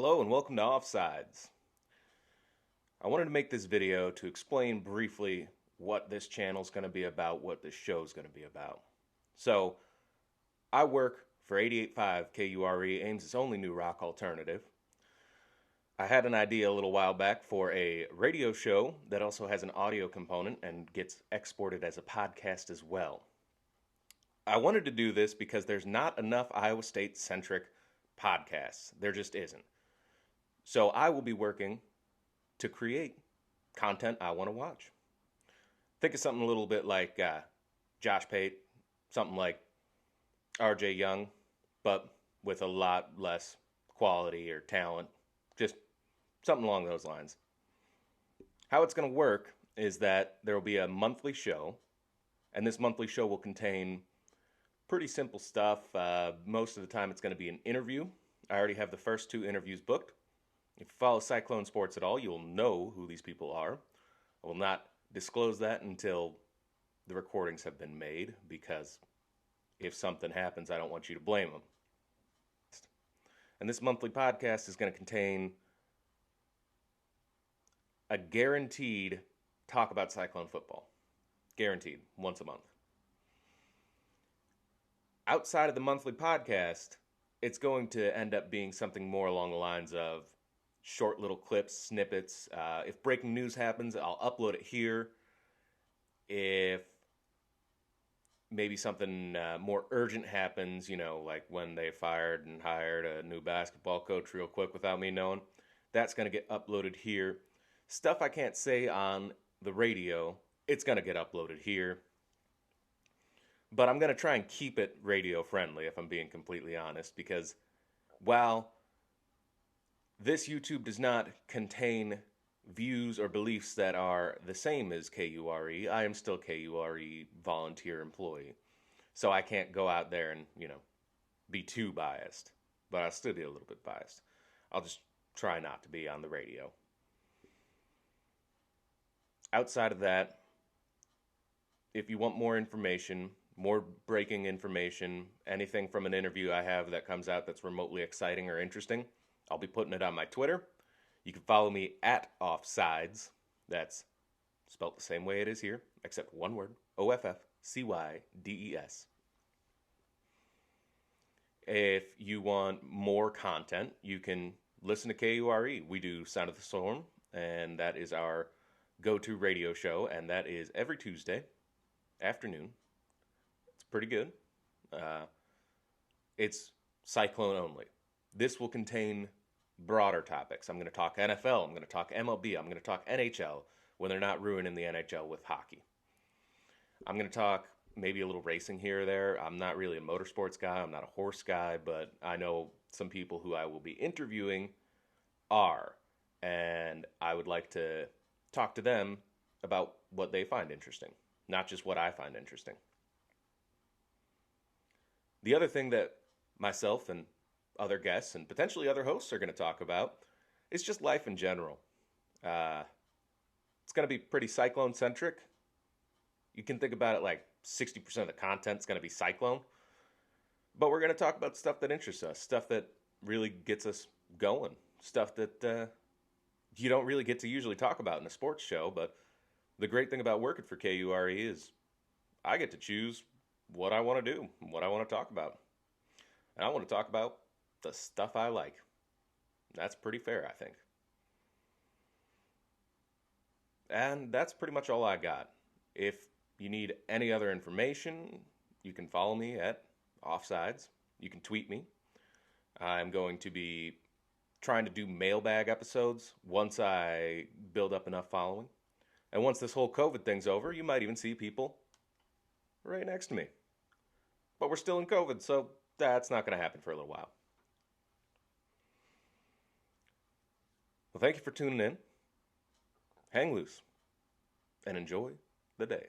Hello and welcome to Cydes. I wanted to make this video to explain briefly what this channel is going to be about, what this show is going to be about. So, I work for 88.5 KURE, Ames' only new rock alternative. I had an idea a little while back for a radio show that also has an audio component and gets exported as a podcast as well. I wanted to do this because there's not enough Iowa State-centric podcasts. There just isn't. So I will be working to create content I want to watch. Think of something a little bit like Josh Pate, something like R.J. Young, but with a lot less quality or talent. Just something along those lines. How it's going to work is that there will be a monthly show, and this monthly show will contain pretty simple stuff. Most of the time it's going to be an interview. I already have the first 2 interviews booked. If you follow Cyclone Sports at all, you'll know who these people are. I will not disclose that until the recordings have been made, because if something happens, I don't want you to blame them. And this monthly podcast is going to contain a guaranteed talk about Cyclone football. Guaranteed, once a month. Outside of the monthly podcast, it's going to end up being something more along the lines of short little clips, snippets. If breaking news happens, I'll upload it here. If maybe something more urgent happens, like when they fired and hired a new basketball coach real quick without me knowing, that's going to get uploaded here. Stuff I can't say on the radio, it's going to get uploaded here. But I'm going to try and keep it radio friendly, if I'm being completely honest, because while this YouTube does not contain views or beliefs that are the same as KURE, I am still KURE volunteer employee. So I can't go out there and, be too biased. But I'll still be a little bit biased. I'll just try not to be on the radio. Outside of that, if you want more information, more breaking information, anything from an interview I have that comes out that's remotely exciting or interesting, I'll be putting it on my Twitter. You can follow me at Offsides. That's spelt the same way it is here, except one word, OFFCYDES. If you want more content, you can listen to KURE. We do Sound of the Storm, and that is our go-to radio show, and that is every Tuesday afternoon. It's pretty good. It's Cyclone only. This will contain broader topics. I'm going to talk NFL. I'm going to talk MLB. I'm going to talk NHL when they're not ruining the NHL with hockey. I'm going to talk maybe a little racing here or there. I'm not really a motorsports guy. I'm not a horse guy, but I know some people who I will be interviewing are, and I would like to talk to them about what they find interesting, not just what I find interesting. The other thing that myself and other guests and potentially other hosts are going to talk about is just life in general. It's going to be pretty Cyclone-centric. You can think about it like 60% of the content is going to be Cyclone. But we're going to talk about stuff that interests us, stuff that really gets us going, stuff that you don't really get to usually talk about in a sports show. But the great thing about working for KURE is I get to choose what I want to do, what I want to talk about. And I want to talk about the stuff I like. That's pretty fair, I think. And that's pretty much all I got. If you need any other information, you can follow me at Offsides. You can tweet me. I'm going to be trying to do mailbag episodes once I build up enough following. And once this whole COVID thing's over, you might even see people right next to me. But we're still in COVID, so that's not going to happen for a little while. Well, thank you for tuning in. Hang loose and enjoy the day.